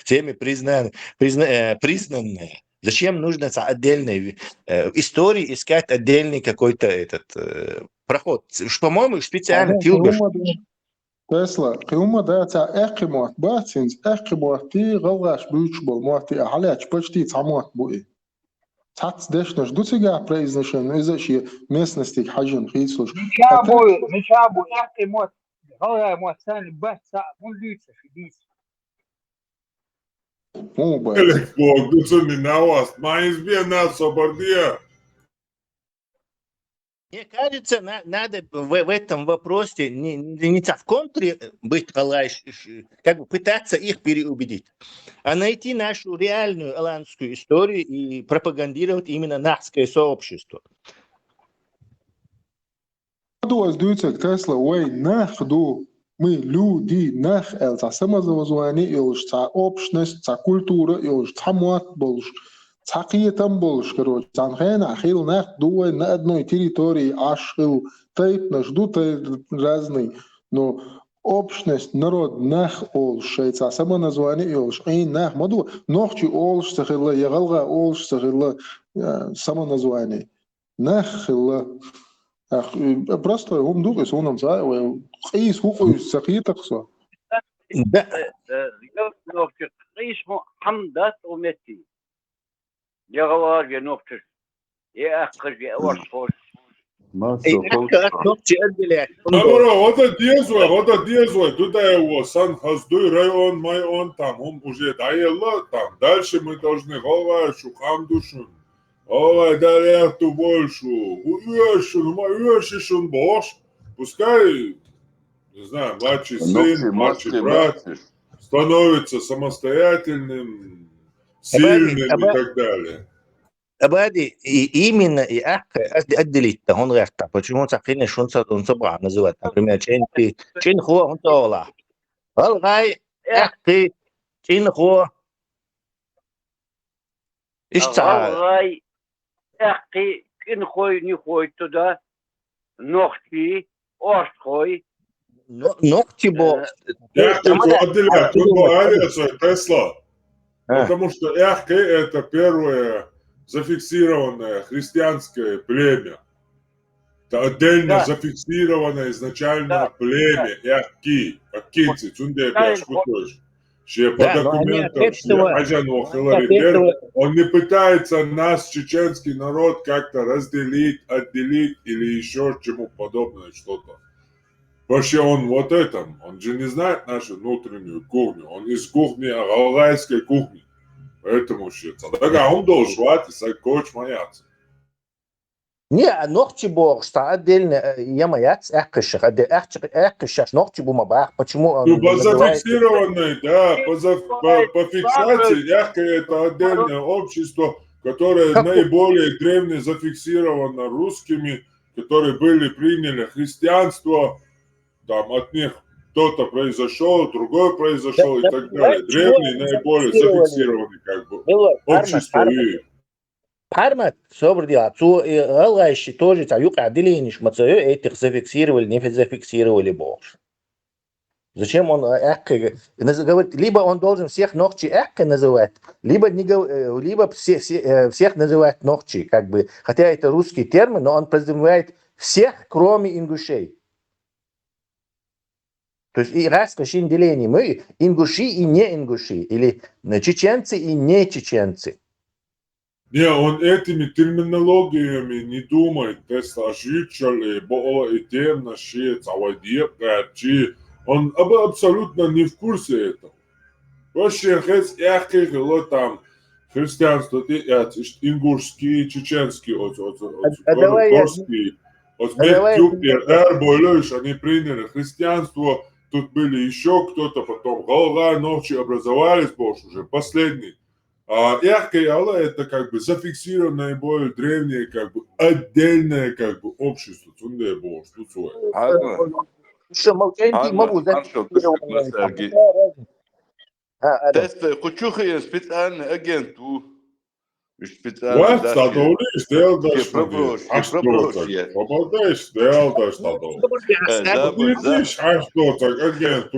всеми признанные. Зачем нужно отдельной истории искать отдельный какой-то проход? По-моему, специально Тилгаш. Tesla قيمة ده تاع أخي موت باتسينز أخي موتي غلغاش بيوتشبل موتي عليك بشتي تعموت بوئي تحت دشنش دو تيجا بريزنشن إذا شيء مسنستيك حجم خيسوش مش أبو أخي موت هو موت ثاني بس مو ليتس في ديس مو بس Элек Бог, дуцами на вас, mais bien нас собордия. Мне кажется, надо в этом вопросе не в контре быть, как бы пытаться их переубедить, а найти нашу реальную аланскую историю и пропагандировать именно нахское сообщество. Подумать, дуется Тесла, ой, нахду мы люди, нах, это самозавозвание, илж, та общность, та культура, илж, та муат больш. Такие там больше, короче, Санхена, Ахил, Нах, дуай на одной территории, Ашил, Тейп, наш, разный, но общность, народ, Нах, Олш, это само название, Олш, эй, Нах, моду, ночи Олш, Сахилла, Ягалга, Олш, Сахилла, само название, Нах, просто هم دوقي سونم صح قيس هو سقيتك صح Да. قيس حمدات ومتي يغوار ينوكتر يأخذ يأورفوش Добро, вот это действует, туда его, Сан-Хаздуй, район, мой он там, он уже доело там, дальше мы должны говорить, шухам душу, ой, далее ту больше, уешишь он бош, пускай, не знаю, младший сын, младший брат становится самостоятельным, сильным и так далее. Абади, именно и отделить-то он ряхта. Почему сахины шунца он собрал называть, например, чинхо он тола. Алгай, эхты, чинхо. Алгай, эхты, кинхой, нихой туда, ногти, орхой. Ногти бо. Эхты отделять, тут по Тесла. Потому что эхты это первое зафиксированное христианское племя. Это отдельно зафиксированное изначально племя Эхки. Аккийцы, цунде пяшкутош. Что по документам, он не пытается нас, чеченский народ, как-то разделить, отделить или еще чему подобное что-то. Вообще он вот этом, он же не знает нашу внутреннюю кухню. Он из кухни, галайской кухни. Поэтому считается. Так, он должен хватить, коч маяться. Не, ногти бо, что отдельно я маяц, эхкашах, ногти бо мабах. Почему он зафиксированный, да, по фиксации, эхка это отдельное общество, которое наиболее древне зафиксировано русскими, которые приняли христианство, там от них кто-то произошел, другой произошел и так далее. Древний наиболее зафиксированный как бы общество. Пармат, собр дела, алгайши тоже, юка отделение шмацаю, этих зафиксировали, не зафиксировали больше. Зачем он говорит, либо он должен всех ногти эхка называть, либо всех называть ногти, как бы, хотя это русский термин, но он подразумевает всех, кроме ингушей. То есть и раз кашин деление мы ингуши и не ингуши, или чеченцы и не чеченцы. Не, он этими терминологиями не думает, Тесла жичали, бо и тем наши цавадье, он абсолютно не в курсе этого. Вообще, там христианство, ингушский, чеченский, горский, они приняли христианство, тут были еще кто-то, потом голова, ночи образовались, больше уже последний. А Эхка это как бы зафиксированное более древнее, как бы отдельное как бы общество. Цунде бо, что свое. Тест, хочу специальный агент Специально, Вот, стадолиш, делдаешь, пробрось, а что так? Попадаешь, делдаешь, стадолиш. Видишь, а что так? Агент,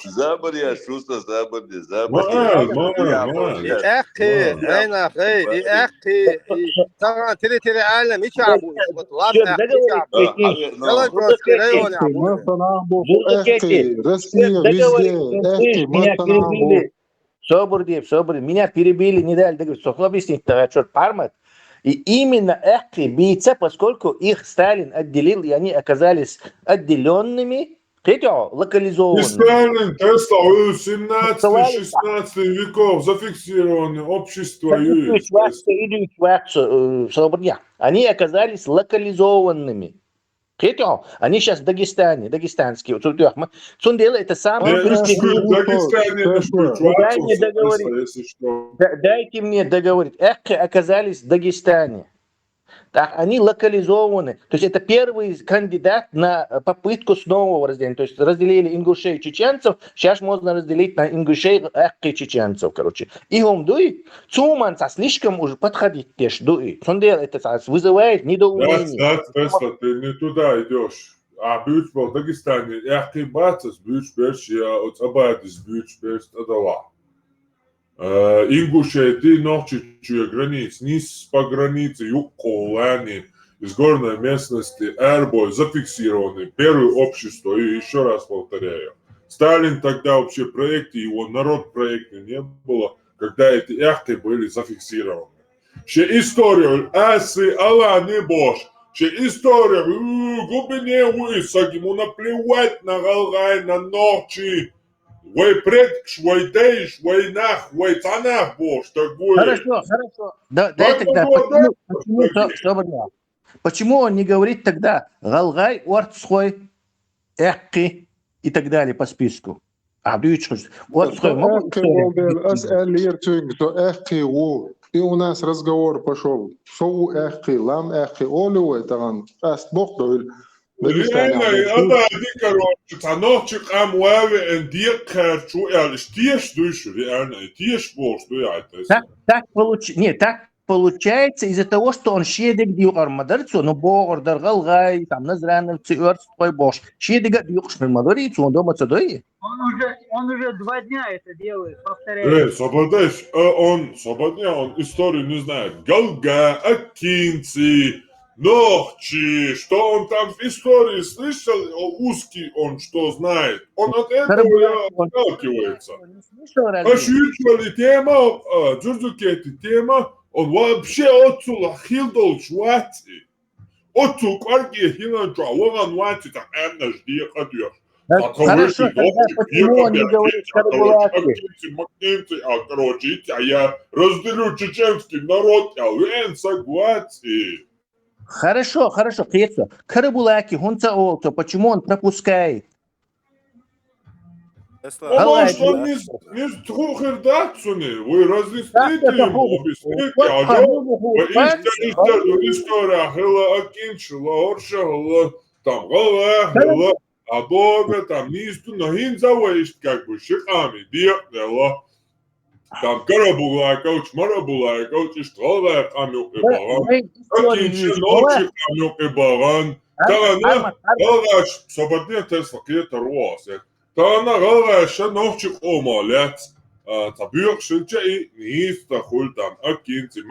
Забор я, шуста, забор. اخي انا اخي اخي طبعا تري عالم يشعبوا وطلاب يشعبوا يلا تروسكي Эхи, Мастанабу, эхи, Россия везде, эхи, Меня Мастанабу. перебили. Собор, меня перебили, не дали договорить. Что объяснить, что пармат? И именно эхи бийца, поскольку их Сталин отделил, и они оказались отделенными, локализованными. Сталин, Тесла, 17-16 веков зафиксированы, общество есть. Они оказались локализованными. Они сейчас в Дагестане, дагестанские. Цундела это самое... Дайте мне договорить. Эхи оказались в Дагестане. Так, они локализованы. То есть это первый кандидат на попытку снова разделения. То есть разделили ингушей и чеченцев, сейчас можно разделить на ингушей и чеченцев, короче. И дуй, цуманца слишком уже подходит теш дуй. Сондел это вызывает недоумение. Да, ты не туда идешь. А бюч был в Дагестане, эхи бацас, бюч першия, от абадис бюч перш адала. Ингушия, ты ночью границ, низ по границе, юг Колани, из горной местности, Эрбой, зафиксированы. Первое общество, и еще раз повторяю. Сталин тогда вообще проекты, его народ проекта не было, когда эти эхты были зафиксированы. Ще историю, эсы, Алла, не бош. Ще история, глубине высок, ему наплевать на Галгай, на ночи. Вы предкш, вы дейш, вы нах, вы танах, бож, такое. Хорошо. Да, тогда, почему он не говорит тогда Галгай, Уартсхой, Эхки и так далее по списку? И у нас разговор пошел. Соу эхи, лам эхи, олю это аст бог дойль. Короче, таночек амуаве эндир кэрчу, тиеш душу, реально, тиеш бож, Так получается из-за того, что он шедек диюр мадарцу, но богор даргалгай, там назранов цюрт твой бош. Шедек диюр мадарицу, он дома цадой. Он уже 2 дня это делает, повторяет. Свободец, он историю не знает. Галга, Акинци, Нохчи, что он там в истории слышал, узкий он что знает. Он от этого отталкивается. Ошибчивали тема, джурджукети тема, он вообще отцула хилдол швати. Отцул кварги хиланча, он вати, так энна жди ходишь. Хорошо, тогда почему он не говорит Карабулаки? Короче, я разделю чеченский народ, я вен согласен. Хорошо, Петя. Карабулаки, то почему он пропускает? Потому что он не струхердацуни, вы разъясните ему, объясните, история, хила акинчила, орша, там, голова, а Бога там низку, но хинзаваишь, как бы, шихами, диакнела. Там Карабулайкович, Марабулайкович, и Штровая камюк и баран. Акинчи ночи камюк и баран. Тарана, Галгаш, свободне Тесла, киета руасет. Тарана, Галгаш, ночик омалец. Табюк шинча и ниста хультан. Акинци,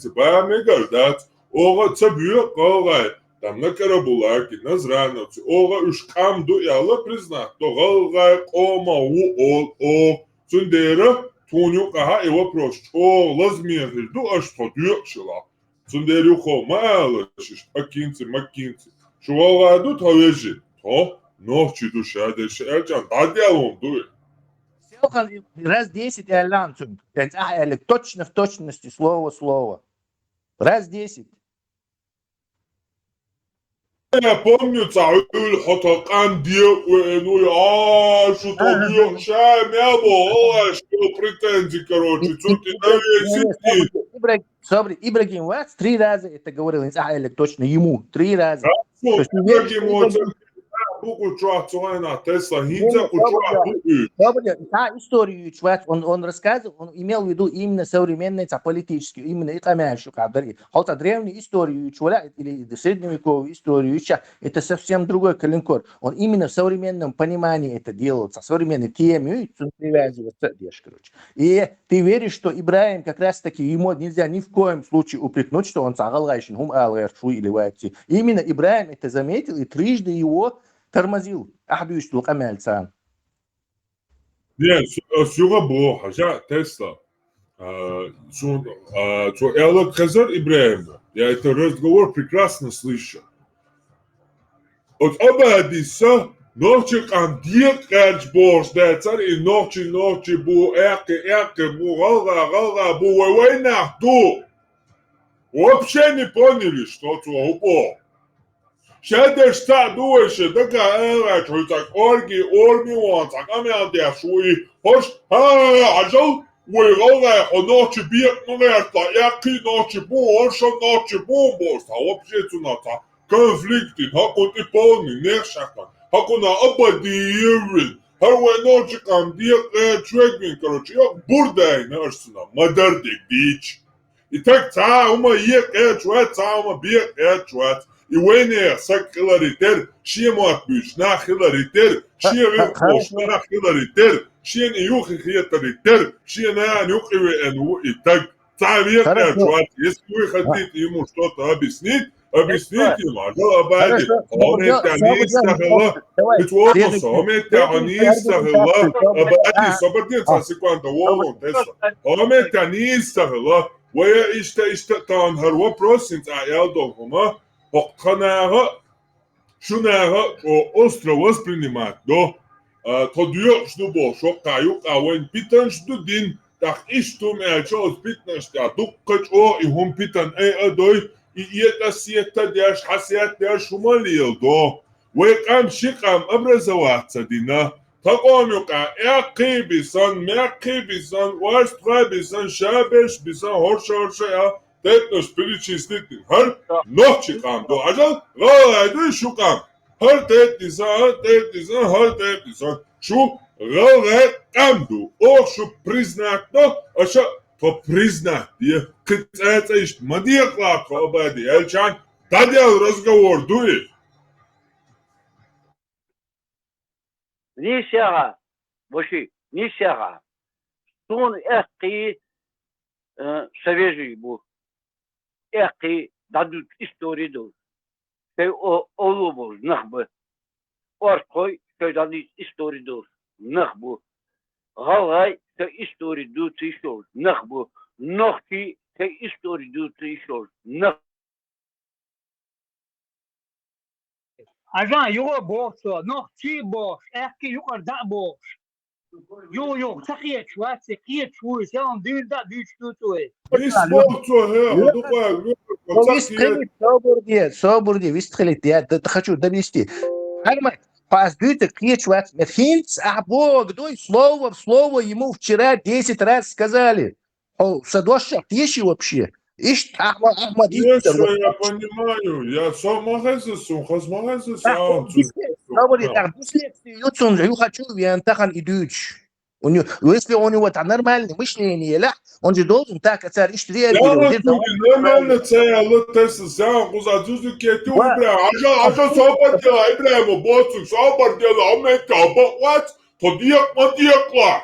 бами гальдат. Ога табюк Галгай. Там на Карабулайке, на Зрановце. Ога ушкам ду яла признат. То Галгай кома о Сундера. Тунюка и вопрос, что лазмеры, а что дёрчила? Сундерюхо малышиш, Акинци, что ладу тавежи, то ночи душа деши, эльчан, он дует. Раз 10 эльлан, точно в точности, слово. Раз 10. Я помню, цауль хотакан дел, что то шам, я был, что претензии, короче, цути навесить. Собри, Ибрагим Вац 3 раза это говорил, точно ему, 3 раза. буку чуацуэна Тесла, хинза кучуа. Та историю чувак, он рассказывал, он имел в виду именно современные, политические, именно экономическую, хотя древнюю историю чувак, или средневековую историю, это совсем другой калинкор. Он именно в современном понимании это делал, со современной темой, он привязывается, короче. И ты веришь, что Ибраим как раз таки, ему нельзя ни в коем случае упрекнуть, что он сагалгайшин, хум алгайшу или вайти. Именно Ибраим это заметил и трижды его тормозил. Ахдуйшту камяльцан. Нет, сюга было, хотя Тесла. Элла Хазар Ибраима. Я этот разговор прекрасно слышал. От Абадиса ночи кандид качбош, да царь и ночи бу эке бу галга бу война ду. Вообще не поняли, что это было. Сейчас что думаешь, такая что так орги он так амяндя шуи. Хош, ажал войгалга ночи бьет ногерта, эке ночи бу, орша ночи бу, а вообще цуната. Конфликты, хакут и полный, нехшака, хакуна абадиевин, харвай ночи кандик, чвегвин, короче, я бурдай, нерсина, мадардик дич. И так цаума ек чвет, цаума бек чвет. И войне сакиларитер, шиемат бич, нахиларитер, шиевик нахиларитер, шиен юхи хиетаритер, шиена нюхиве эну, и так цавек чвет. Если вы хотите ему что-то объяснить, объясните ему, Абади, он это не истахала, ведь вот он это не истахала, Абади, сободница секунда, волон Тесла, он это не истахала, ويا اشتان هر وبروسنت عيالدom هما وقناها شناها остро воспринимать до тодуё что бо шо каю кавен питан что дин так и что мячо питнаш да дуккач о и хум питан адой и это сета дяш хасят дяш шумалил до ويقام شقام образоваться дина تقامق اقی بیسان مقی بیسان واشتغا بیسان شابش بیسان هرشا یا تتنش بری چیزدیدین هر نه چیقام دو اجل غالایدوی شوقام هر تت دیزان شو غالای قم دو اوه شو پریزناک دو اشا تو پریزناک دیه کتایت ایشت مدیق لاک آبادی elçan تادیال разговор дуй نيشاها بوشي نيشاها سون اقي سويجي بو اقي دادوت истории дол сей олубол нахбы оркой сей дадит истории дол нахбу галай сей истории дут ишол нахбу нохти сей истории дут ишол нах Ajan yo boş, no çi boş, eski yukarıda boş. Yo, sakiyet şu, sakiyet şu, sen düğünde düştü tuğ. Соборди, вистрелить, я хочу довести. Хармат, поздуйте, кричать, хинц, а Бог, дуй слово в слово ему вчера 10 раз сказали. Садошак, есть вообще? Ишь, Ахмад, я понимаю, я сам магазин, хазмагазин, сам. Соборди, так, последствия юцун, я хочу, я антахан идуч. Если у него там нормальное мышление, он же должен так реагировать. Нормально Тесла, кузадузу кету, ажа собор дела, Ибраиму боцу, собор дела, амета, what? Подъехала.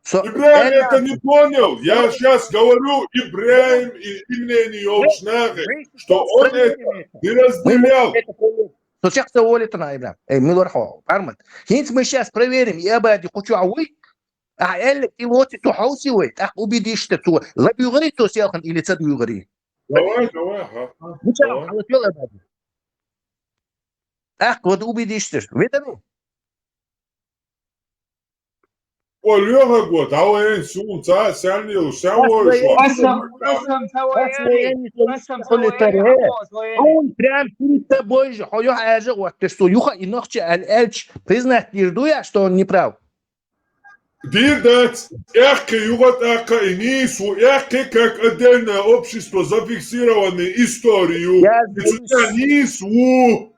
Ибраим это не понял. Я сейчас говорю Ибраим и имени Йолчнага, что он это не разделял. Сейчас волит на Ибраим. Милорхо, Армат. Хинц мы сейчас проверим, я бы хочу ауи, а эль и вот эту хаусивай, так убедишь, что tu лабюгри то сяхан или цадюгри. Давай. Ах, вот убедишь, что видно? Олега год, а он сунца, сянил, он прям перед тобой же, ты что, Юха и Нохчи Аль-Эльч признать Ирдуя, что он не прав. Дидать, и Нису, как отдельное общество зафиксированную историю. Нису,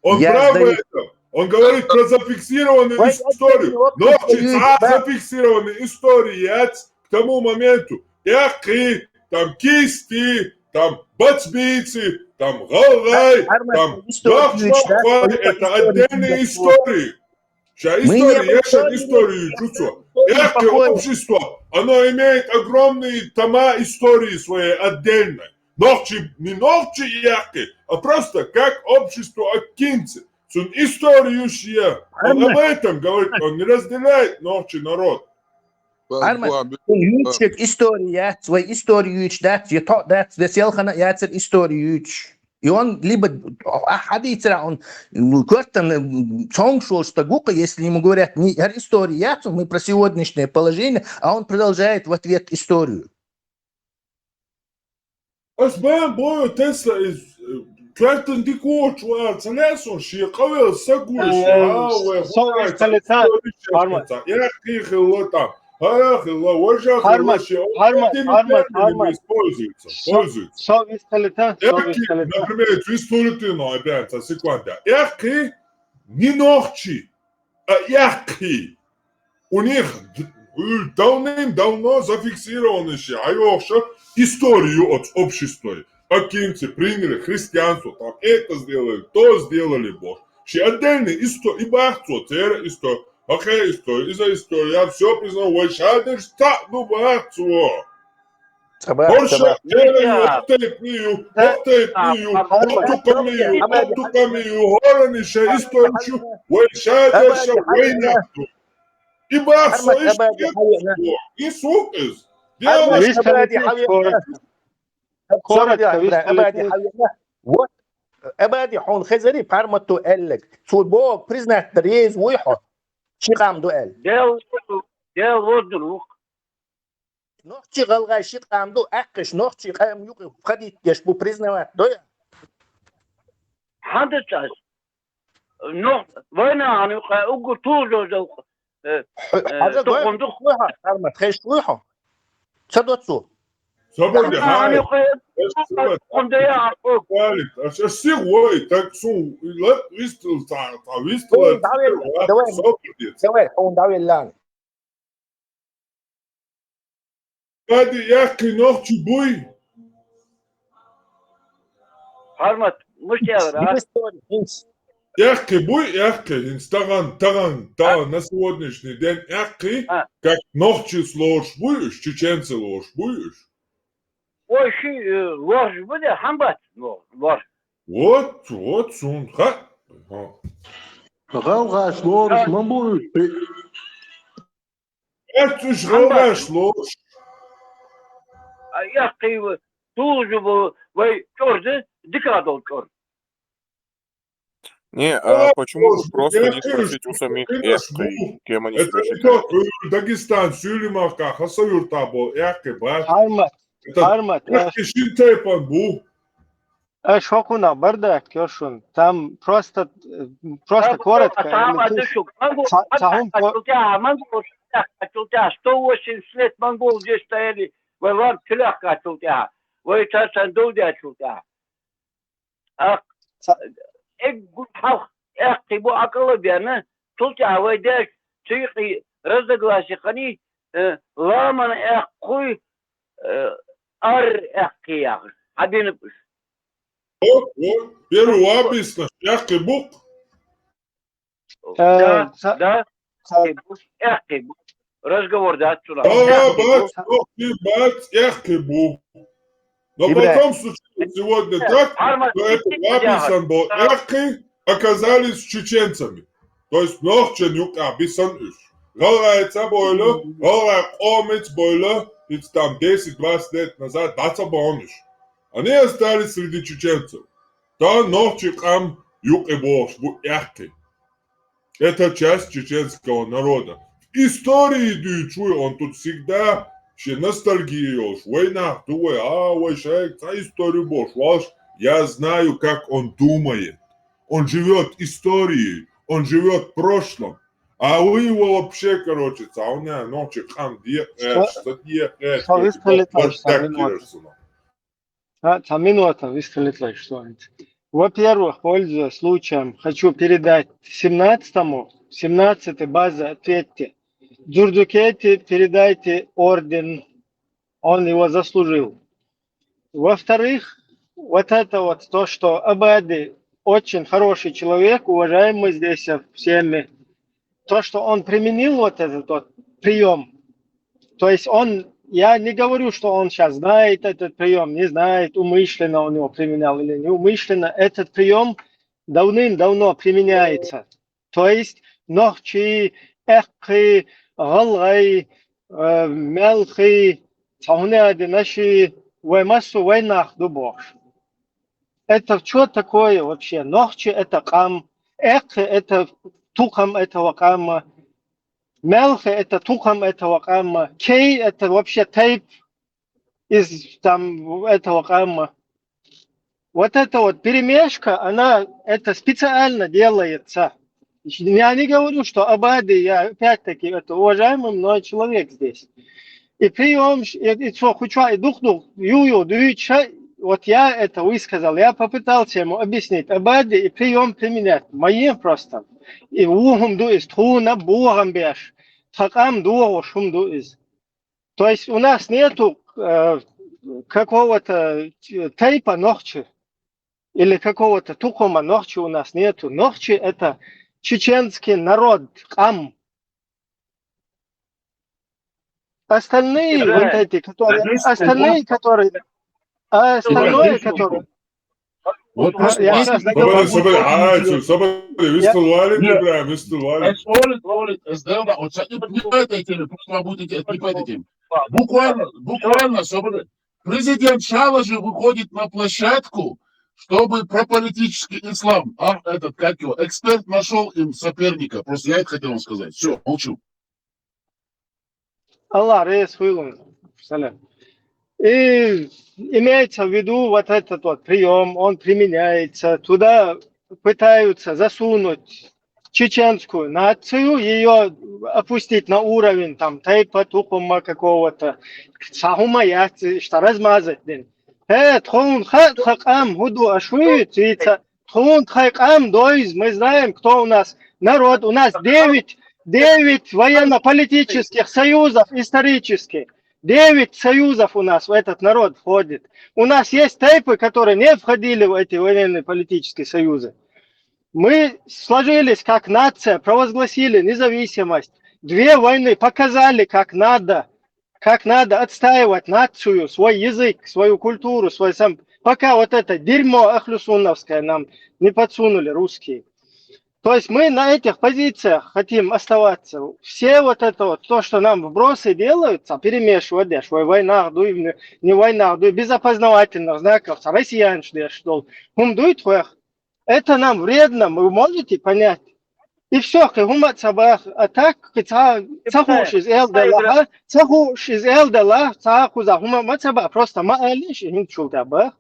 Он Я прав в сдаю. этом. Он говорит про зафиксированную Вы историю. отдельно Но отдельно, да. зафиксированные истории к тому моменту. Эхи, там кисти, там бацбийцы, там галгай, там лахшмахвай. Это отдельные истории. Сейчас Мы не история, я об сейчас истории историю говорим, чувствую. истории Эхи покоя. общество, оно имеет огромные тома истории своей отдельной. Ногчи, не ногчи яхи, а просто как общество откинется. Сон историю шия. Он об этом говорит, он не разделяет ногчи народ. Armand, yüksek история, свою историю дать, я то дать, веселхана яцер историю. И он либо хадицера, он квартан чонгшул, что гука, если ему говорят не история, мы про сегодняшнее положение, а он продолжает в ответ историю. Асбан бою Тесла из квартан дикоч варца лесон ши кавел сагуш хауэ я хихила там. Хармат. Используется. Например, твистулитино, опять, секунда. Эхи не ногчи, а эхи. У них давным-давно зафиксированы историю от общества. Акинцы приняли христианство, там это сделали, то сделали Бог. Отдельные истории, и бахцо, история. Окей, история, из-за истории, я все признал, ой, шадыш, так, ну, бахцо. Борша, оттепнию, оттукамию, гораниша, историю, ой, шадыша, ой, нахту. И бахцо, и сукыз. Вот, أبادي حون خزري بارمتو قالك سو بوك بريزنات تريز ويحو شي قام دو قال ديال وردلوك نوختي غلغا شي قام دو أقش نوختي قام يوقف خديت يشبو بريزنات دويا حدث نوخ وين أنا أقول توجو زوق هذا دويا ويحو بارمت خيش ويحو تسدوتسو Собаки, так сум, вистил, давай, он давай лан. Hadi yakı nokçu buy. Harmat, مش يا Yakı buy, yakı. Инстаграм, на сегодняшний день yakı, как ногчи сложь буешь, чеченцы ложь буешь. Ой, ложь буде, хамбат, ложь. Вот, сун, ха. غلغاش لورش ما بوش Этуш галгаш ложь. يا أخي توجب وي чорды, декадол чор. Не, а почему бы просто не спросить у самих эхкой, кем они себя считают? Дагестан, Сюлимавка, Хасавюртабо, эхкой, бать. Хармат, Шинтепан бу. шокуна бардак, кёшун. Там просто коротко. Атултя, 180 лет монгол здесь стояли, воевали Челяхка Атултя, воевали Сандуди Атултя. Эхти бу акылы бяны, Тултя вайдаш, цыйқи, разногласия, они ламан эхкуй, ар эхки яғыр. Абины пыш. Вот, первый объяснишь, эхкой бук. Да. Эхки бук. Разговор, да, отсюда. Бать, эхкой бук. Но потом случилось сегодня так, что это Абисан был эхкой, оказались чеченцами. То есть ногче нюк Абисан иш. Говорится бойло, омец бойло, и там 10-20 лет назад даца бониш. Они остались среди чеченцев. То ногче кам юк и бош, бу эхкой. Это часть чеченского народа. В истории дючуй, он тут всегда ностальгиешь, война, думай, ой, шайк, за историю бош, ваш, я знаю, как он думает. Он живет историей, он живет прошлым. А вы его вообще, короче, у меня ночи хам Саминуата, ви сте летлај, што Во-первых, пользуясь случаем, хочу передать 17-й база ответьте. Дзурдукете передайте орден, он его заслужил. Во-вторых, вот это вот то, что Абади очень хороший человек, уважаемый здесь всеми, то, что он применил вот этот вот прием, то есть он, я не говорю, что он сейчас знает этот прием, не знает, умышленно он его применял или неумышленно, этот прием давным-давно применяется. То есть нохчи, эххи, галгай, мелхи, цауняди, наши, ваймасу, вайнах, дубош. Это что такое вообще? Нохчи это кам, эххи это тухам этого камма, мелхи это тухам этого камма, кей это вообще тейп из там этого камма. Вот эта вот перемешка, она это специально делается. Я не говорю, что Абади, я опять-таки это уважаемый мной человек здесь. И прием, и что, хочу, и дух, вот я это высказал, я попытался ему объяснить. Абади и прием применять. Моим просто. И ухум дуис, туна богом беш. Такам дугу шум дуис. То есть у нас нету какого-то тейпа нохчи. Или какого-то тухома нохчи у нас нету. Нохчи это чеченский народ, кам. Остальные вот эти, которые, остальные, которые, остальное, которые. Вот Я сейчас вот не поднимает эти темы, просто вам будете отнимать эти темы. Буквально, президент Шалажи выходит на площадку, чтобы про политический ислам, как его, эксперт нашел им соперника. Просто я это хотел вам сказать. Все, молчу. Аллах, рейс хуйлун. И имеется в виду вот этот вот прием, он применяется, туда пытаются засунуть чеченскую нацию, ее опустить на уровень там тайпа, тухума какого-то, сахума яцы, что размазать. Тхун хакам худу ашвит, тхун хакам дойз, мы знаем, кто у нас народ, у нас 9 военно-политических союзов исторических. 9 союзов у нас в этот народ входит. У нас есть тайпы, которые не входили в эти военные политические союзы. Мы сложились как нация, провозгласили независимость. 2 войны показали, как надо отстаивать нацию, свой язык, свою культуру, свой сам. Пока вот это дерьмо ахлюсунновское нам не подсунули русские. То есть мы на этих позициях хотим оставаться. Все вот это вот, то, что нам вбросы делаются, перемешивают, война, не война, без опознавательных знаков, россиян, что это нам вредно, вы можете понять? И все, а так, цахуш из элдала, просто маалиш, и ничего табах.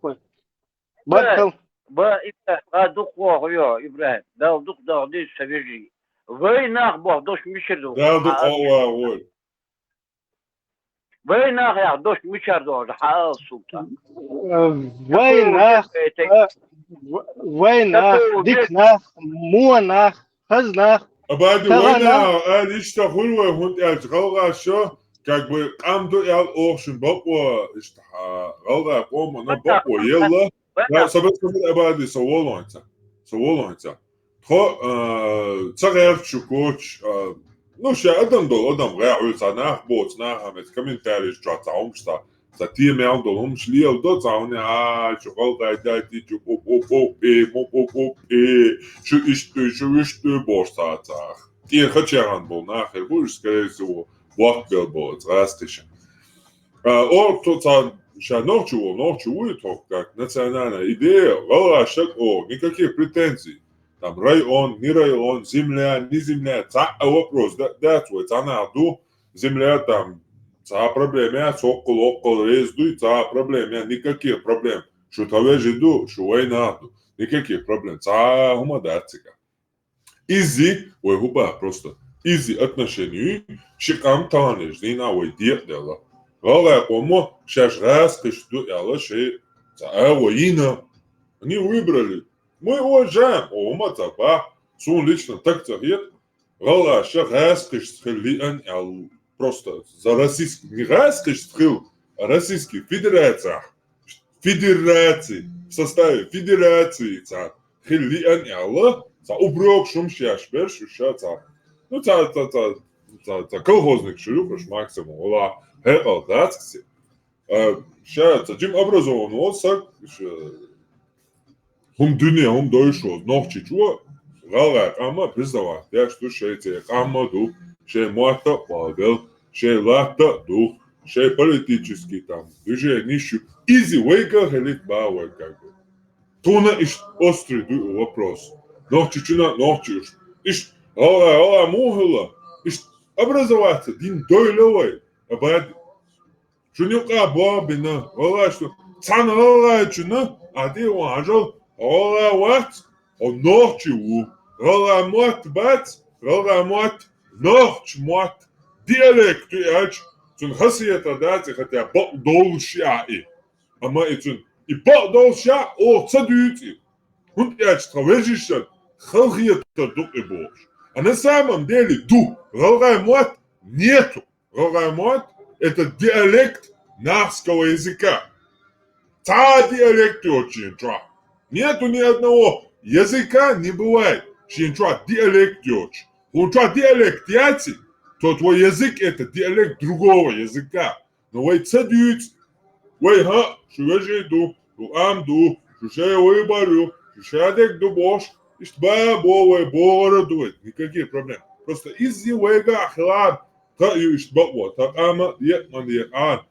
дух вогуё, Ибрахим, дал дух дордis savежи. Войнах бог дош мишерду. Да, дух ой. Войнах я дош мишерду, хал султан. Войнах, дикнах, муанах, хазнах. Абади война, что хулва хунт галга шо, как бы амду ял охшин баква, галга кома на баква елла. Sabah abadi savolonca. Цагер чукоч, ну ша адам гаю цанах боц нахамет комментарий чатаумста. Затем я удалом шлил до цауня, чукол гайдати чукоп что борстацах. И хачаран был нахер, будешь скорее всего вахбел был, растыша. Ночью как национальная идея, никаких претензий. Там район, не район, земля, не земля. Вопрос, да, твой, наду, земля там, проблема, около резду, проблема, никаких проблем. Что того жду, что война, никаких проблем. Гумадацика. Изи, ой, губа, просто, изи отношений, шикам танеш, дина, ой, дела. Галая комо сейчас раз что я лоши, война. Они выбрали Мы уважаем, умата, сун лично так цахет, гала шахаскиш схилиан ал просто за российский, не российский схил, а российский федерация, в составе федерации, хилиан ал, за уброк шумшяш, бершуша, ну колхозник ширюкаш максимум, ола хекал датскси. Сейчас этим образован олсак, хум dünya, hum doyuşoz, nohçi çuva, gala ama biz de var. Ya şu şey ama du, şey muhatap bağıl, şey lahta du, şey политический там движение ищу. Easy вейка хелит ба вейка. Туна иш острый вопрос. Nohçi çuna nohçi уж. Иш гала мухла, иш образоваться, дин дойловой, абад. Шунюка бабина, гала что, цан гала чуна, а ты важал. Ола what? O norte u. Ola mot bat. Ola mot norte mot. Диалекту яч. Цун хасията дати хотя бо долша и. Ама и цун и бо долша о цадюти. Хунд яч травежишан. Халхията дук и бош. А на самом деле ду. Ола мот нету. Ола мот это диалект нарского языка. Та диалект очень тра. Нету ни одного языка, не бывает. Шинчуа диалект дёчь. Хунчуа диалект яти, то твой язык это диалект другого языка. Но вы цадюц, вы ха, шувежи ду амду, шуше выборю, шушадек ду бош, иштба бовой бородует. Никаких проблем. Просто из вега ахлад, та ю иштба вот, та ама дек ман дек ан.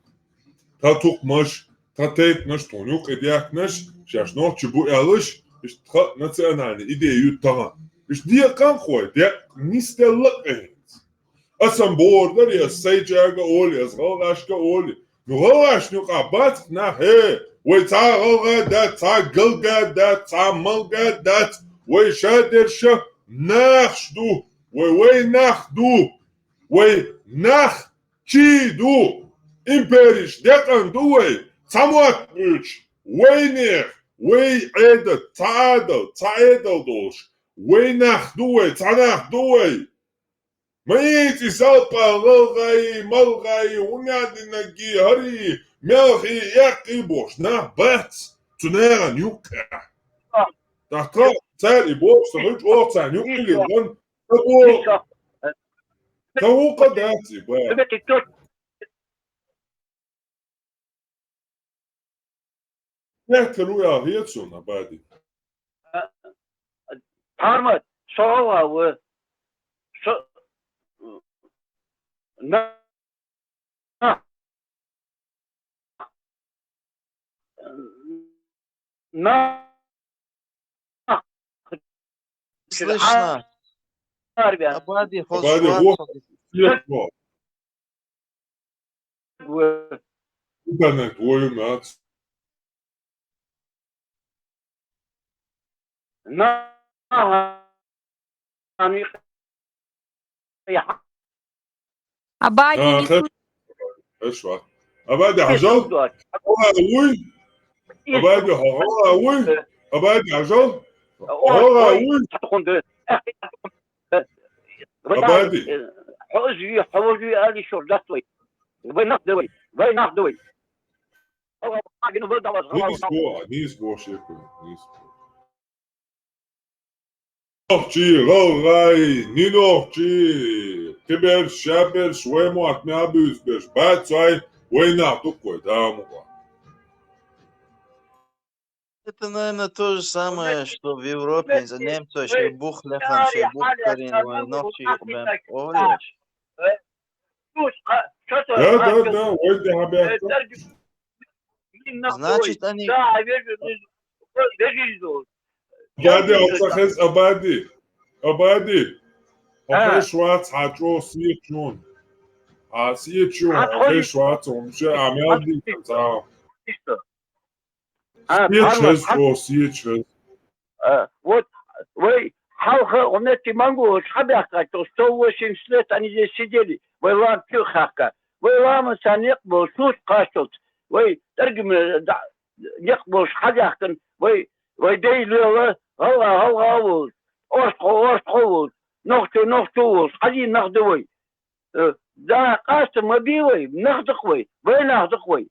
Та тукмаш, та тейт наш тонюк эдяк наш, сейчас ночью будет алыш, что национальная идея ютага. Что диакан ходит, я не стеллак эйт. А сам бордер, я сейчага оли, я сгалашка оли. Ну галаш нюк абат на хе. Ой ца галга дат, ца галга дат, ца малга дат. Ой шадерша нахду. Ой нахду. Ой нах чиду. Империш декан дуэй. Самуат уч. Вейнер, вей это, цаэдал долш, вей нахдуэй, цанахдуэй. Маити салпа, лалгай, малгай, уняди наги, хари, мелхи, яки бош, на бац, цунера нюка. Така, царь и бог, что мы чёрца, нюкили, он, кого кадати, бля. Я круя вецу на бади. Tarmat, sola ve na Слышно. Абади, вот, светло. Интернет, твою мать. Абади, хорошо. Абади عجل. هو أبادي هو أبادي عجل. هو أبادي. حوجي آلي شردتوي. وينخدوي. نيس شكرا. نوحشي غاي نوحشي تبر شابر شوي موات مابوز بش بعد ساي وين نعطوكوا داموا. Это, наверное, то же самое, что в Европе. За немцев, что бух лехан, что бух карин, ночи, овлеш. Да, ой, ты обязан. Значит, они... أبادي أخي شوات حاجو سيتشون سيتشون أخي شوات ومشي عمال دي كتاو سيتشز أو سيتشز вот вы халха он эти мангу шабяка то 108 лет они здесь сидели вы лам тюхака вы лам санек был суд кашут вы торгим нек был шабякан вы дейли هلا أشقو نختو حدي نخدوي دا قاسم مبيوي نخدقوي وين نخدقوي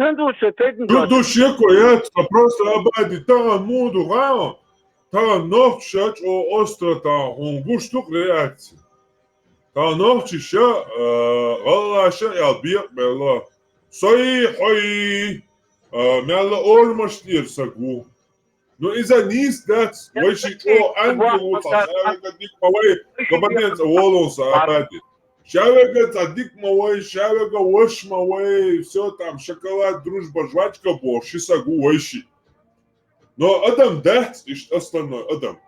نندو سفيد Do šeko jec, pa prosto abadi tā mūdu gāma, tā nohčač o ostrata un guštuk reakcija. Tā nohčiša, gallāša jālbiek mēlā. Soji, mēlā ormaštīr sagu. Nu, iza nīs dēts, vai šī o anglūca, sēveka dikmavai, kabaniec volonsa abadi. Шавега цадикмавай, шавега вошмавай, все там, шоколад, дружба, жвачка, борщ, сагу, войши. Но адам дать, и остальное, адам.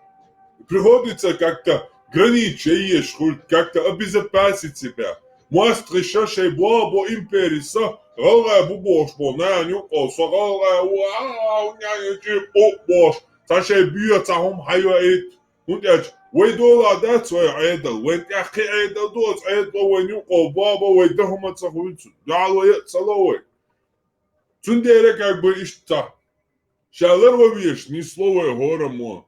Приходится как-то граничить, как-то обезопасить себя. Мастер шашей бо империса, голая бубош, бо няню, колса, голая, вау, няню, чип, бош. Сашей бьется, хом хайваит. ويدول دات ويعيدل وين يحكي عيدل دوت عيدل وين يقول بابا ويدهم تصحويتو دعوا يتصلوي تنديرك أكبر إشتا شالر وبيش ني سلوي هورمو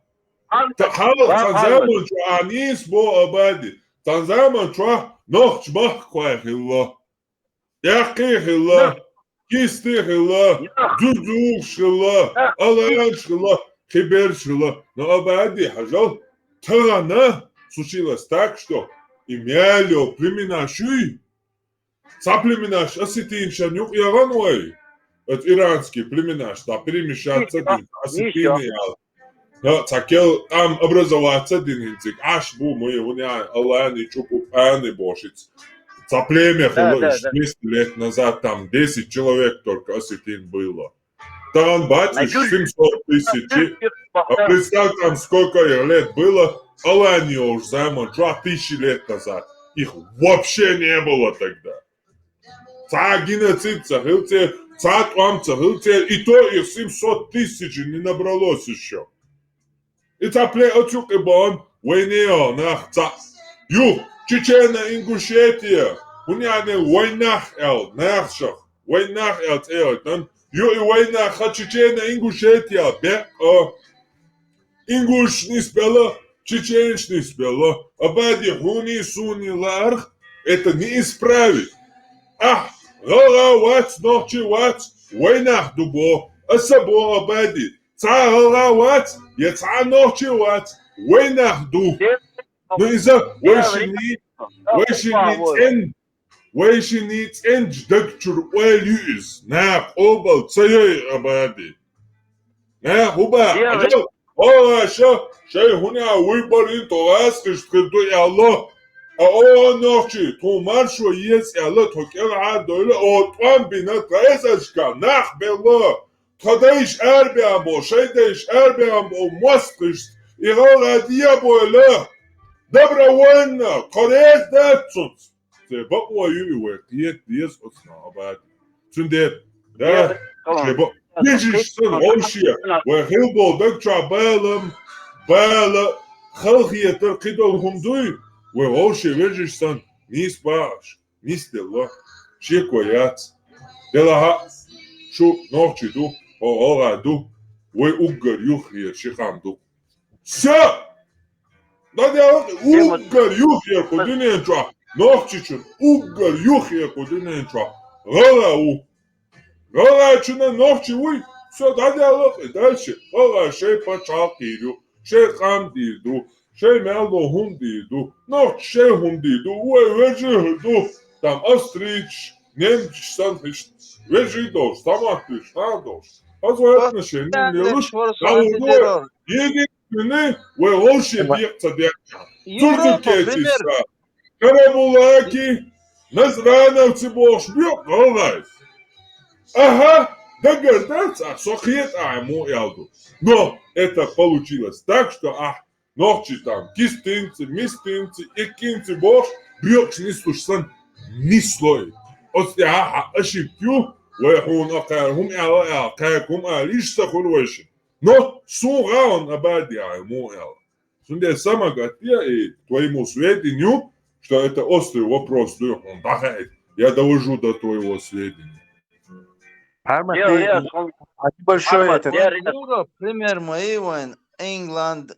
تحاول تنزامن شو عنيس بو أبادي تنزامن شو نخش بحكوا الله يحكي الله كيستي الله دودوش الله ألانش الله خبرش الله но أبادي حجل Тарана случилось так, что имяло племенаши, соплеменаш осетинша нюк ярануэй, это иранский племенаш, да, перемешаться дин, осетины ял. Но такел там образоваться дининцик, аж бу мы уня алани чупу паны бошиц. За племя было 200 лет назад, там 10 человек только осетин было. Там батюш 700 тысяч. А представь, там сколько лет было, Алани уж займут 2000 лет назад. Их вообще не было тогда. Ца геноцид цахился, ца там цахился, и то их 700 тысяч не набралось еще. И цапле отчук и бон, войнео, нах, ца. Ю, Чечена, Ингушетия, уняне войнах эл, нахшах, войнах эл, там, ю и войнах, Чечена, Ингушетия, бе, Ингуш не спела, чеченч не спела, абади хуни суни ларх, это не исправить. Гала вац, нохчи вац, войнах дубо, асабо абади, ца гала вац, я ца нохчи вац, войнах ду. Ну из-за вайшини цен ждакчур уэльюз, нах обал цаей абади. Нах уба, ажал, شيء هنا ويبرين تواسكش كدو يا الله نوخشي تومار شو يس يا الله توكل عاد ولا اوطان بينا تايزاشكا نخ بالله تدايش اربي ابو شيء دايش اربي ابو موسكش يغال ديا بولا دبر وين قريش داتسوت سبب ويوي ديس اصلا اباد تندي ده سبب يجي سنوشيا وهيبو دكتور بالا خلقية ترقيدهم دوي وهوشي ويجيش سن نيس باش نيس دلو شيكويات دلها شو نوخشي دو او دو ويوغر يوخير شيخام دو سا دادي اوغر يوخير كودينين جوا نوخشي شو اوغر يوخير كودينين جوا غلا чуна нохчи уй, все, дади аллах, и дальше. Гала шей пачалкирю, шей хамдиду, шей мяло хундиду, нохчи шей хундиду, уй, вежи хду, там австрич, немч санхиш, вежи дош, там ахтиш, надош. Позволят шей, не луш, там уй, единственный, уй, лоши бьется декка. Турдукетиса, карабулаки, назрановцы бош, бьет, голай. Ага, догадаться, сохет, ему ялду. Но это получилось так, что, ночи там, кистинцы, мистинцы, икинцы, бош, бьёкш не слушсан, ни слой. Ошибку, ويحون أقارهم على أقاركم ليش تخلوش. Но сураон абади ему ял. Сунде сама гатия и твоему сведению, что это острый вопрос, он дахает. Я довожу до твоего сведения. Пармат, Я большой этот. Европ, пример моего, England,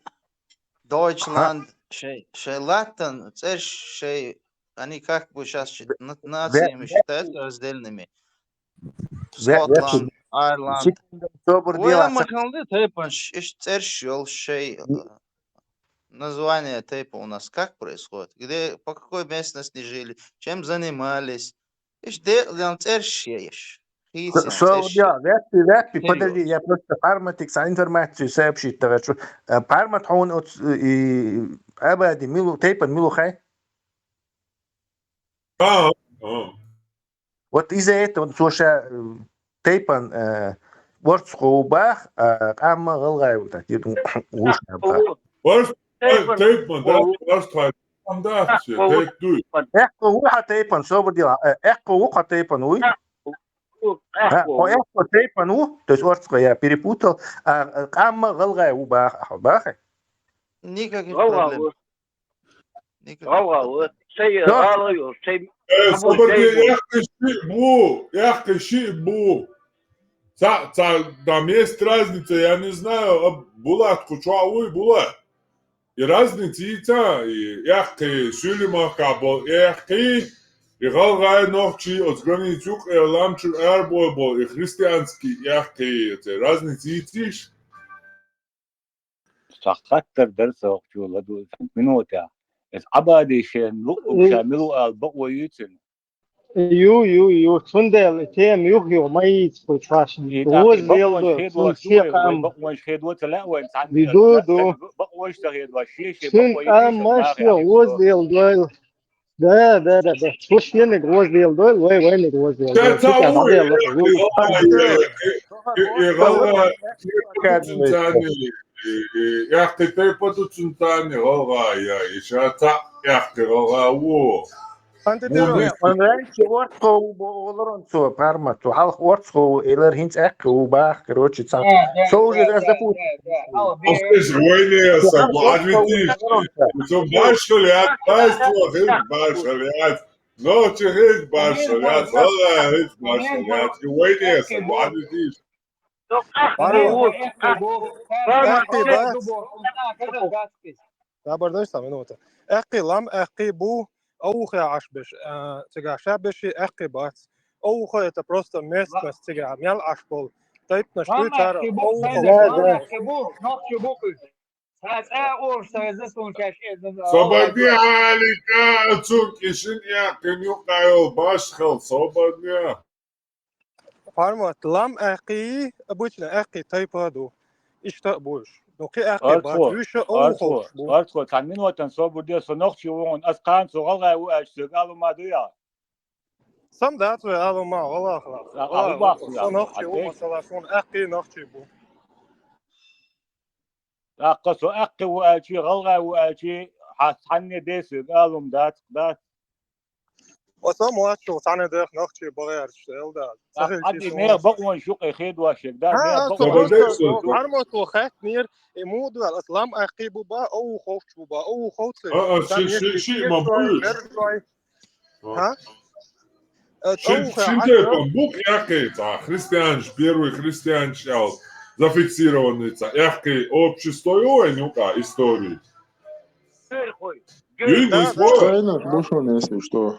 Deutschland, шей Латин, шей, они как бы сейчас нациями считаются раздельными. Скотланд, Айрланд. Уэм махалды тейпан, шел шей. Название тейпа у нас как происходит? Где, по какой местности жили? Чем занимались? Подожди, я просто Парматикс информацию сообщить. Пармат он от Абади Милу тейпан Милу хай. Вот из-за этого он слушая тейпан ворцхоубах, амма галгайута. Тейпан, да, Эхко уха тейпан, собор дела. Эхко уха тейпан, уй. Эхко тейпан, то есть ворцхо я перепутал. Амма галгайубах. Никаких проблем. Там есть разница, я не знаю, Булат, Кучуауи, Булат. И разница и яхты Сюлимака был, яхты, и Галгай Нохчи, от границук, и Ламчур Эрбой был, и христианский яхты, разница итиш. سخطر درس وقتو لدو منوتا اس عبادي شين لو شاملو البقويتن يو تندل تيم يوهيو ما يدخل فاشن هو زيل بقوش خيدو تلا وين بدودو بقوش تغيد وشيش ماشي هو زيل دويل ده تخش ينك هو زيل دويل وين هو زيل دويل яхты тейпаду цунтани голгая, и шата яхты голгау. Он раньше ворцхо олоронцо пармату, халх ворцхо элер хинц экку бах, короче, сам. Соужи раздапут. Оскеш войне согласитесь. Что башалят, башалят. Ночи хит башалят, голгая хит башалят. И войне согласитесь. برداشت منوته اقي لام اقي بو او خي عشبش تجا شابش اقي بات او خي تبروست مس تجا ميال عشبول طيب نشتو ترى Свободня алика цукишин я кнюкаю башхал свободня. Пармат лам اقي обычно اقي طيب هادو اشتا بوش نوكي اقي بات وش او خوش ارتو كان من وطن صوب دي سنوخشي وون اسقان سوغا واشتغالو ما ديا سم دات وعلو ما والله خلاص نوخشي وصلاشون اقي نوخشي بو اقصو اقي واشي غلغا واشي حني ديس قالهم دات وصام واتشو تعني ده نوخشي بغير شتيل ده عادي مير بقون شوقي خيد واشك ده مير بقون عرمت وخات نير يمود الاسلام اقيبو با او خوفش با او خوتل شيء مبروك ها Шинте бог яхкой, христианш, первый христиан чел, зафиксированный, яхкой общество нюка истории. Правильно, бушон, если что.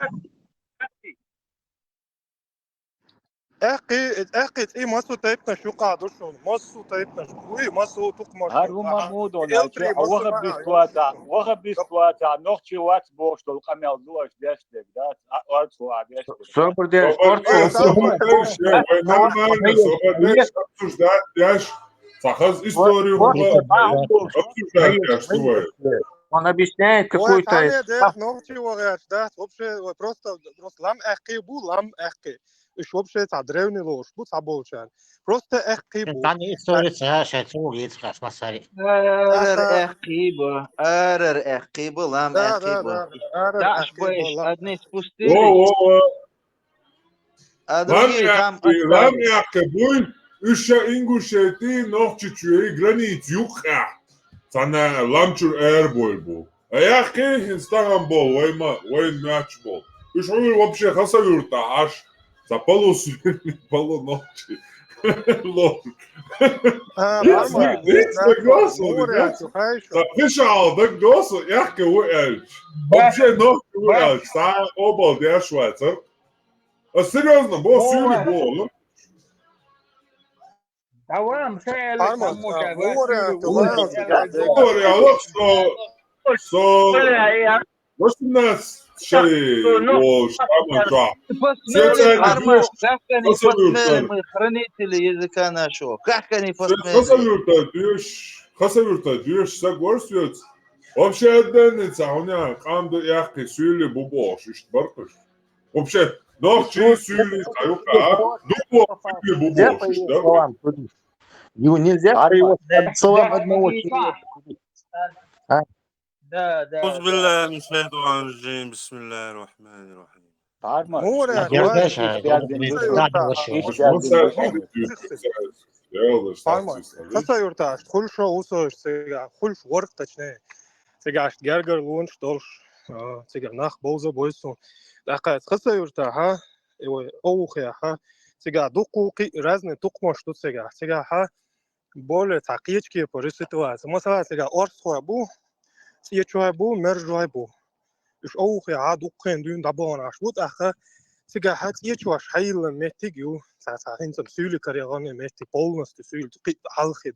اقي اي ماسو تايبنا شو قاعد وشون ماسو تايبنا شوي ماسو تقمش هارو محمود وغب بيستواتا نوختي وات بوش دول قميل دوش داشتك دات ارتو عداشتك Собор деш обсуждать дяш, сахаз историю обсуждать. Он объясняет какую-то... نوختي وغير ده вообще просто лам اقي بو лам اقي إيش وبشة تعدروني لوش بو تعبولشان просто اقيبو تاني история цаша цугит خلاص مساري اقيبو لام اقيبو داش بوش одни спустили а другие там лам اقيبو üsha inguşeti nohçuçuyu granit yuqa sana lamçur airbol bu ayaqi İstanbul война match bol üş olur вообще хаса yurtta aş полуночи. Вышел, так досу, яхка уэльч. Вообще ногти уэльч, сам обал der Schweizer. А серьезно, бо сюли бол. Tamam sen Armand, Может, у нас посмели хранители языка нашего. Как они посмели? Хасавюрта, согласен. Вообще, отдельница, у меня камду яхки сюли бубош, ишь бартуш. Вообще, ногти сюли, сюли бубош, ишь, да? Его нельзя его словам одного человека. Да. أعوذ بالله من الشيطان الرجيم بسم الله الرحمن الرحيم. Kasa yurtaş, kulşa usoş, sega, kulş work taçne. Sega gerger lunch dolş. Sega nach boza boysun. Daqat kasa yurta ha, اوخه ha. Sega duquqi razne tuqmosh tut sega. Sega ha bol taqiyechki por situatsiya. Mesela sega orso bu سيتشوها بو مرجوها بو إيش أوخي عاد وقين دون دبون عشوت أخا سجى حات يتشوش حيل متيجو ساعتين تمسولي كريغاني متي بولنس تسول تقيت حلخي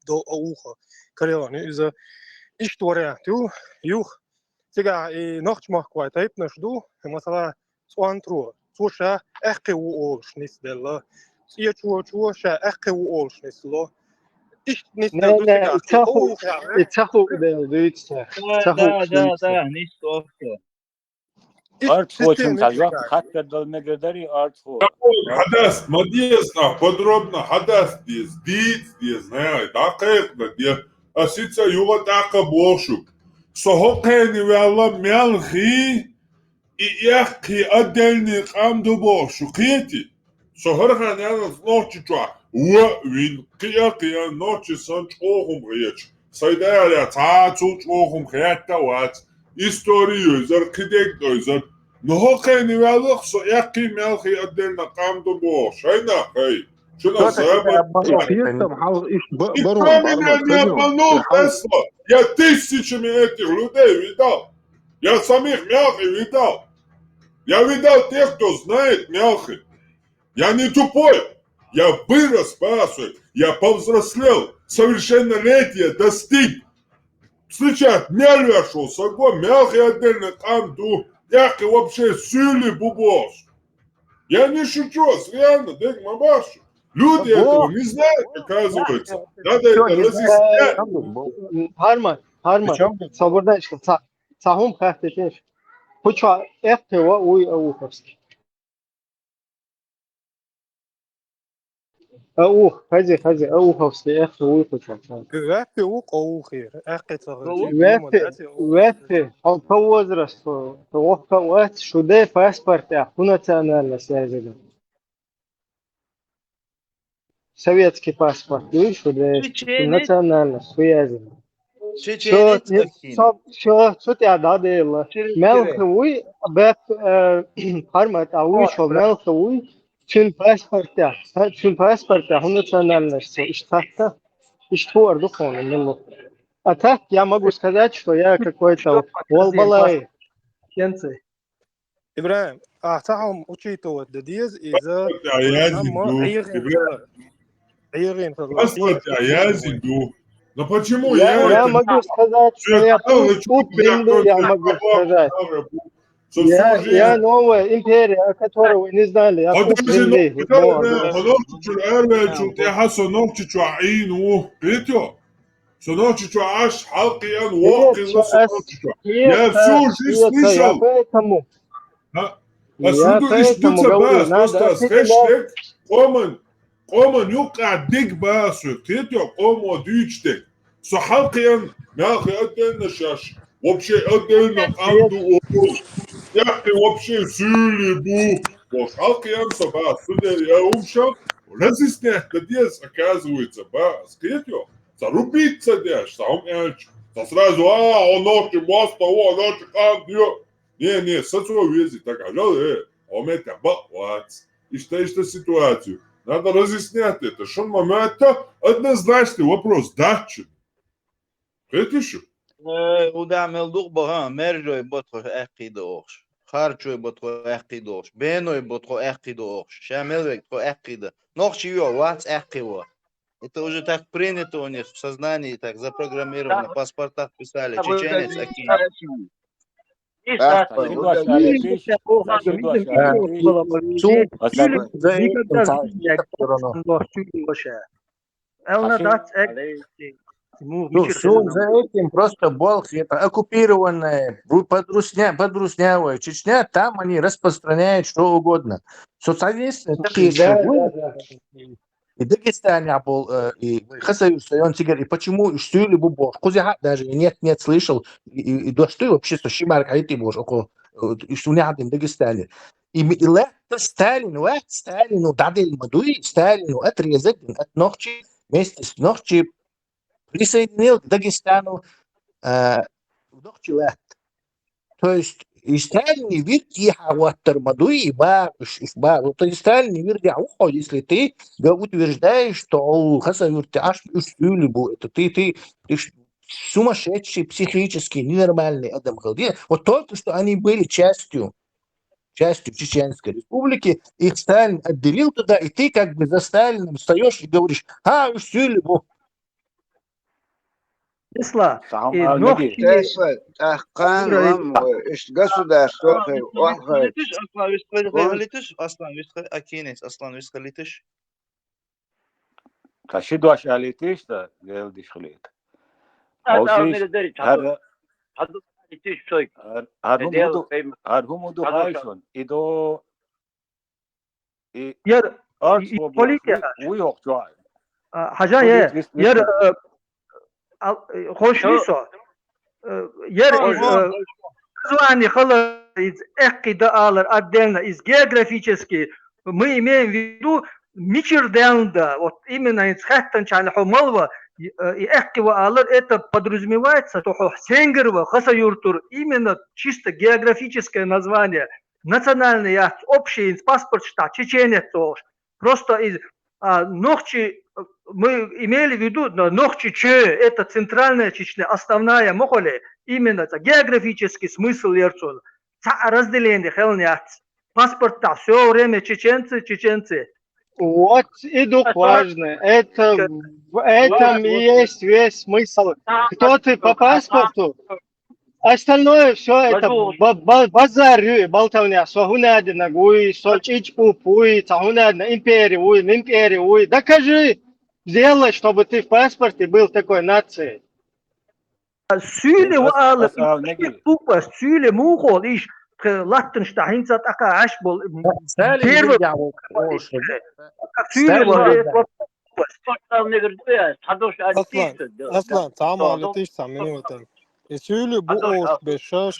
دو أوخا كريغاني إذا إيش توريا تو يوخ سجى نختش ما كوي تايب نشدو مثلا سوان ترو سوشا أخي وولش نسبة سيتشوا شا أخي وولش نسبة لا تاخو ديتسا Да, ничто вообще. Артфо чем сказал, хатка должна говорить артфо. Хадаст, мадесна, подробно хадаст диц, знаю, дакэкна, асица юга дака бошук. Сохокэни вялла мялхи и яхки отдельный камду бошук, эти. Сохорханяна ночи чуа. وين قيا نوتشي سانش اوهم ريتش سايدايا تااتوش اوهم خياتا وات استوريو زر كديك دوزر نهو خيني والخ سو يقي مالخي ادلنا قامدو بو شاينا هاي شنو سبب я тысячами этих людей видал. Я самих мялхи видал. Я видал тех, кто знает мялхи. Я не тупой. Я вырос, спрашиваю, я повзрослел, совершеннолетие достиг. Встречать мяльвяшел, сого, мялхи отдельно камду, яхи вообще сюли бубош. Я не шучу, реально, дек мабашу. Люди этого не знают, оказывается. Надо это разъяснять. Harman, sabırdan çıkın. Sahum kahtetmiş. Puça FTO uy avukavski. هذه أوخوسي أخي ويخوشان. وافي وقو خير أخي وافي أو توزرس توقع وات شو ده فاسبرت هنا تأمل سيازة. سويتكي باسبورت ليش شو ده هنا تأمل سيازة. شو تعداد الله ملخوي بات حرمت أوي شو ملخوي شن паспорта национальности и штата и что духовно не а так я могу сказать, что я какой-то волбалай. Ибраим, تعهم учитывать дедиз из-за но почему я могу сказать, что я тут я могу сказать. Я новая империя, которую не знали. Я всю жизнь слышал. Хэштег Комен юка дик басу, тетё комо дичтек. Со халкиан мяхи отдельно шаш. Вообще отдельно камду яхи вообще сюли бу. Вот халкиан соба, судер я умшал. Разъяснять, дес оказывается, бас, тетё. Зарубиться дешь, сам эльч. То сразу, он ночи моста, он ночи камду. Не, сацо вези, так ажал, омета баквац. что ситуацию. Надо разъяснять это. Что это однозначный вопрос. Датчик. Это еще? ودعمل دوغ مرجوي بطخو اخي دوغش خارجوي بطخو اخي دوغش بينوي بطخو اخي دوغش شامل بطخو اخي да нохчи ё вац اخي ва это уже так принято у них в сознании, так запрограммировано, в паспортах писали чеченец аки. Сум за этим просто Болх, это оккупированная, подрусняевая Чечня, там они распространяют что угодно. Соответственно, такие и Дагестане был, и Хасаюс, и он тигр, и почему штули бубош, кузя даже нет слышал, и до что вообще что шимар кайти бош, около что не один Дагестане. И лето Сталину дадил мадуи, Сталину отрезать от ногчи, вместе с ногчи присоединил к Дагестану ногчи лет. То есть и Сталин не видит ехаваттер мадуи, вот и Сталин не видит, если ты утверждаешь, что Хасавюрте аж устюлибу, это ты сумасшедший, психически ненормальный Адам Халдин. Вот только что они были частью Чеченской республики, их Сталин отделил туда, и ты как бы за Сталином встаешь и говоришь, устюлибу. Тесла, государство. Кашидуаш алитишта, гелдиш хлит. Аргумуду хайшон, идо ير بوليتيا حاجة ير خوش ليسو ير звание из экида алар отдельно из географически мы имеем в виду Мичерденда, вот именно из Хэттанчана Хомалва и Экива алар это подразумевается, что Сенгерва, Хасаюртур именно чисто географическое название, национальный акт, общий паспорт штат, Чечения тоже. Просто из Нохчи мы имели в виду, Нохчи Че, это центральная Чечня, основная Мохоле, именно это географический смысл Ерцуна. Разделение, паспорта, все время чеченцы. Вот и важно. Это в этом и есть весь смысл. Кто ты по паспорту? Остальное все это базар, болтовня. Сохунады нагуи, сочич пупуи, сохунады империи. Докажи, сделай, чтобы ты в паспорте был такой нацией. Süle وقال تبقى süle مو إيش لاتن شتاحين سات أكا عشبول أصلا تعمل تيجي منوتن süle bu oş beşa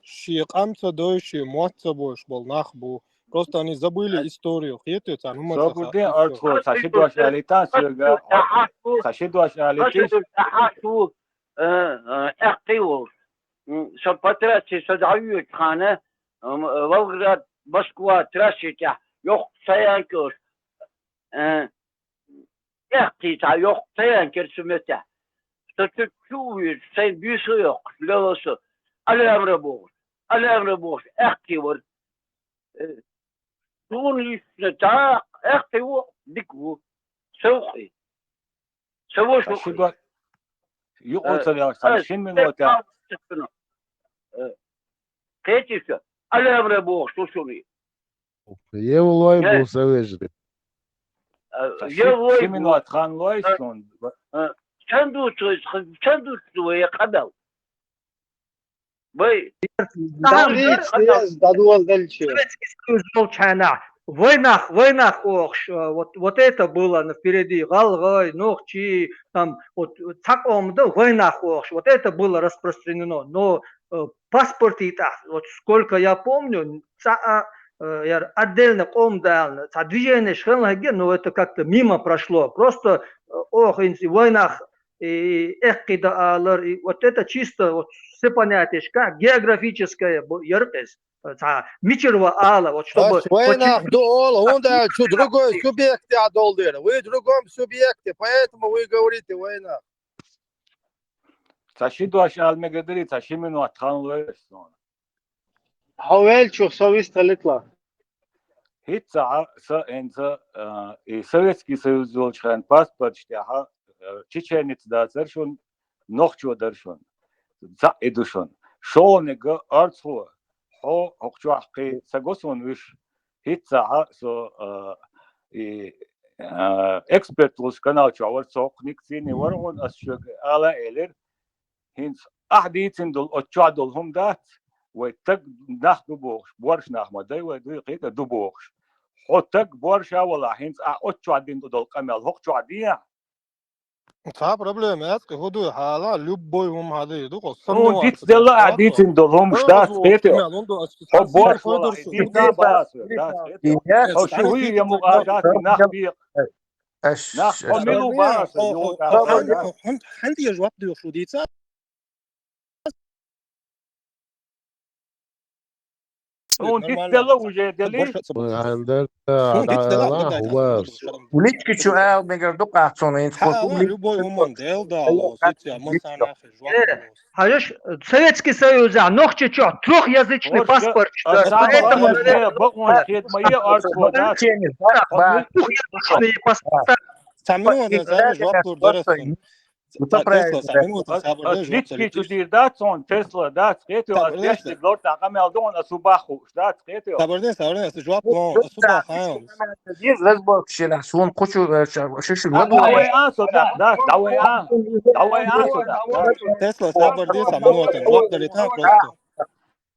şi قامца дойши муатца бош бол нахбу просто они забыли историю хету там мы Собуде артфо сашидуаш алитан сюга сашидуаш алитиш اقتيوش شبطراتي سدعيو كان وغرد بسكوا تراشيتا يوق سيانكوش اقتيتا يوق سيانكر سمتا ستتشوي سين بيسو يوق لوسو الامر بوش اقتيور توني نتا اقتيو ديكو سوقي سوقي يقول صار شن من وقتها كيف على أمر بوش توصلي يولوي بوسويجري شن من وقت خان لويسون شندو شوي قبل باي войнах, вот это было впереди, Галгай, Нохчи, там, вот, Цакомда, войнах, вот это было распространено, но паспорты, вот сколько я помню, отдельно комда, движение шхелнаги, но это как-то мимо прошло, просто, в войнах, и вот это чисто, вот понятишка, географическое яркость. Мичерова Алла, вот чтобы... Война дола, он да, другой субъект одолдер. Вы в другом субъекте, поэтому вы говорите война. تشيدو عشان المقدري تشي منو اتخان ويسون حاول شو سوي استلتلا هيت ساعة انت سويتسكي союз oluşan pasport штяха чеченец да зершун нохчу дершун за эдушун шонега арцло хо хокчуахки сагосун виш هيت ساعة эксперт лус канал чавар цокник сини ворон асшуг ала элер هينس أحديثن دول أتشادول هم دات ويتق نخ دبوخش بورش نخ ما داي ودي قيت دبوخش حتق بورشا ولا هينس أتشادين دول كمال هوك شادية. صعب проблем это ходу حالا любой هم هذا يدو он дит дела أحديثن دول هم شتات قيت هو بورش ولا هينس باس دات قيت هو شو هي يا مقادات نخ بيق نخ أميلو باس عندي جواب ديو شو ديتا он дит дела уже дели عندك هو وليش سؤال مقدوق أحسن любой модел да Хаешь, Советский Союз, ногче что, трехязычный паспорт. Поэтому... Трехязычные паспорта. Отлички чудирдат сон Тесла дат скету отдешти блот акамелдон асубаху дат скету. Sabırlı cevap bu asubah. Diz lesbok şela son koçu şişir ne bu? Davaya soda dat davaya soda. Tesla sabırlı saminotan cevap derita просто.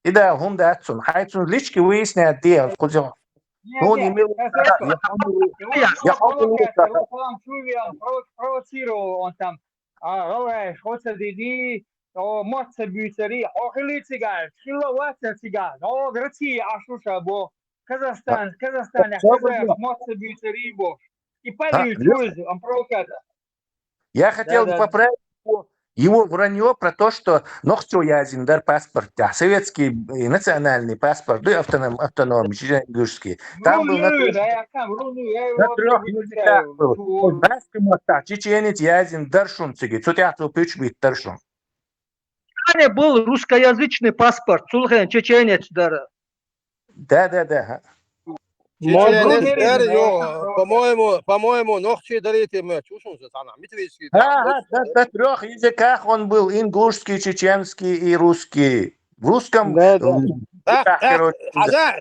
إذا هم ده أحسن حيث ليش كويسنا دي الخزي هون يميل провоцировал он там, хочется диди, моца бютери, охили цыган, хиловатся цыган, Россия, Ашуша, бо, Казахстан, моца бютери, бо, и падают чужие, он провокатор. Я хотел бы поправить его вранье про то, что нохчо язин дар паспорт, советский национальный паспорт, да, автономный, чеченский. Там был на трех языках был. Чеченец язин даршун цыги, цутяту пыч бит даршун. Был русскоязычный паспорт, Сулхен, чеченец дар. Да. По-моему, ногчи дарите мы. Чушунся sana. Митвийский. На трех языках он был: ингушский, чеченский и русский. В русском.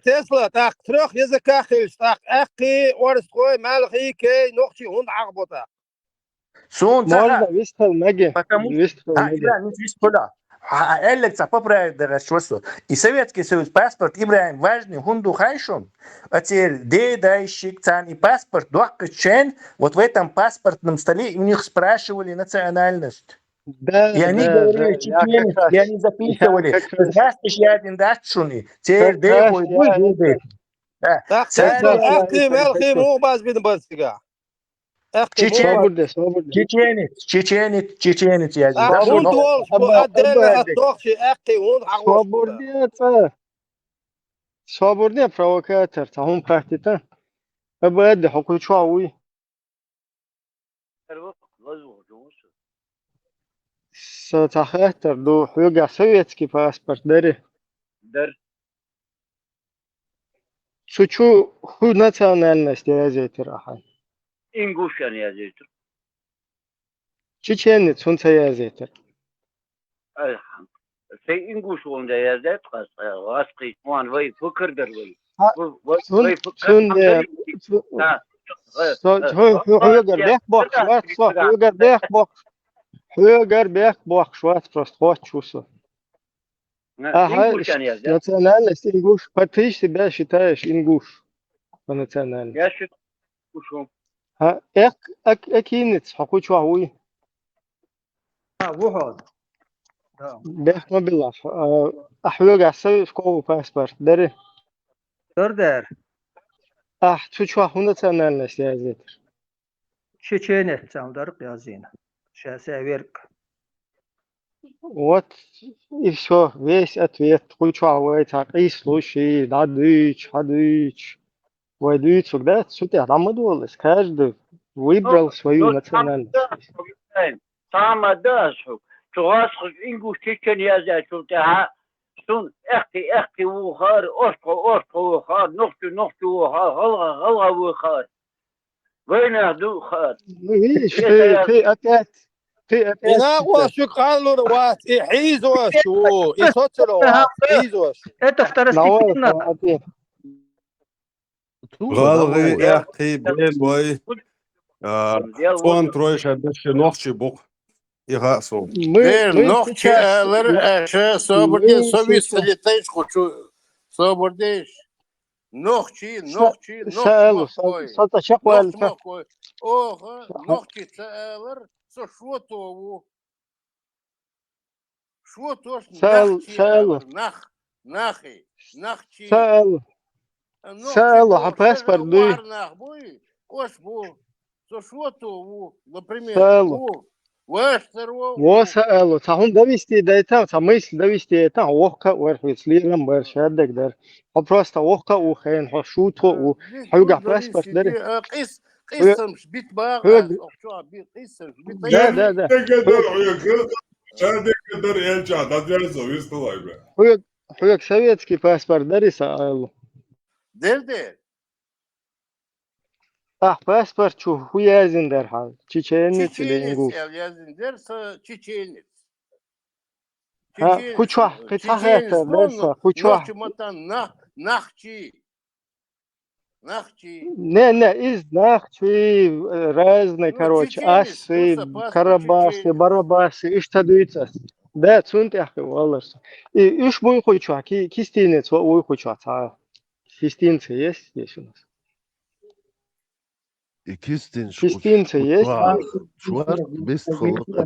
Тесла, так, в трех языках так, эхки, орской, малхи, кей, ногчи, он агбота. Можно вистал маги. Эллекса поправит даже и Советский Союз паспорт Ибраим важный хунду хайшун, а теперь дедайщик цан и паспорт дуакчен, вот в этом паспортном столе у них спрашивали национальность. Да, и они говорили чеченец, и они записывали. Здравствуй, я один датчуни, теперь дебой будет. Эхки, малхи, мубаз биден басига. Чеченец я صابرني провокатор هم практика بعد حقوق شوي ستخاطر دو حقوق советский паспорт در شو национальность я здесь راح İnguşan yazıyordur. Çiçeğini sunsa yazıyordur. Şey İnguş olunca yazıyor. Askı muan vay fıkırdır vay. Sun höger bak şuat prost hoç çusu. İnguşan yazıyor. Национальность ингуш. Ты себя считаешь ингуш по национальности? Я считаю ингушом. أكيد حقوق شوي. واحد. ما بالله أحلق عسل في كوب باسبورت دري. در. شو هنا nacionalность yazıyor. Çeçenet candarıp yazıyın. Şahse verk. Вот и все, весь ответ. Ключевой такой случай, дадыч, хадыч. Войдуч, когда сюда рамадолось, каждый выбрал свою национальность. Sama dasuk. Zoals ingu chicken ja zo te ha. Zo'n echte woegar, ostro woegar, nog te woegar, halga woegar. Weinig doe gaat. Видишь, ты опять. Инагуашик аллурват, и хизуашу, и соцеловат, хизуашу. Это второстепенно. غالغي احكي بيلوي فون ترويش هدش نوخشي بوق يغاسو نوخشي الر صبردي سويس تليتايش خوشو صبرديش نوخشي سألو سألو شقوال اوه نوخشي سألر شو سألو نخشي سألو حباسبر دوي وسألو تاهم довести до этого, мысль довести это, охка верхвиц лирам вершадек дар. А просто охка ухен, хошутко у хаюга паспорт дар. قسم بيت باغ قسم Да. Kadar elçi adat yarısı istilayı be. Хуяк советский паспорт дари саалу. Дерде. Паспорт чу хуязин дархал. Чеченец или ингуш. Yazın derse çiçeğiniz. Хуча, хитахета дарса, хуча. Нахчи. Не, из нахчи разные, короче, асы, карабасы, барабасы, иштадуйцас. Да, цунтяхи валарса. И иш бой хуча, кистинец, ой хуча, кистинцы есть здесь у нас? Кистинцы есть? Шварц без форта,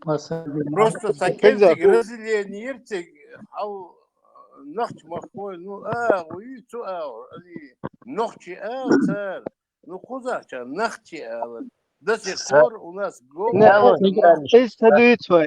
Просто такие разделения, نخش مخوي ويتو نخشي царь خذها نخشي до сих пор у нас استدويتوا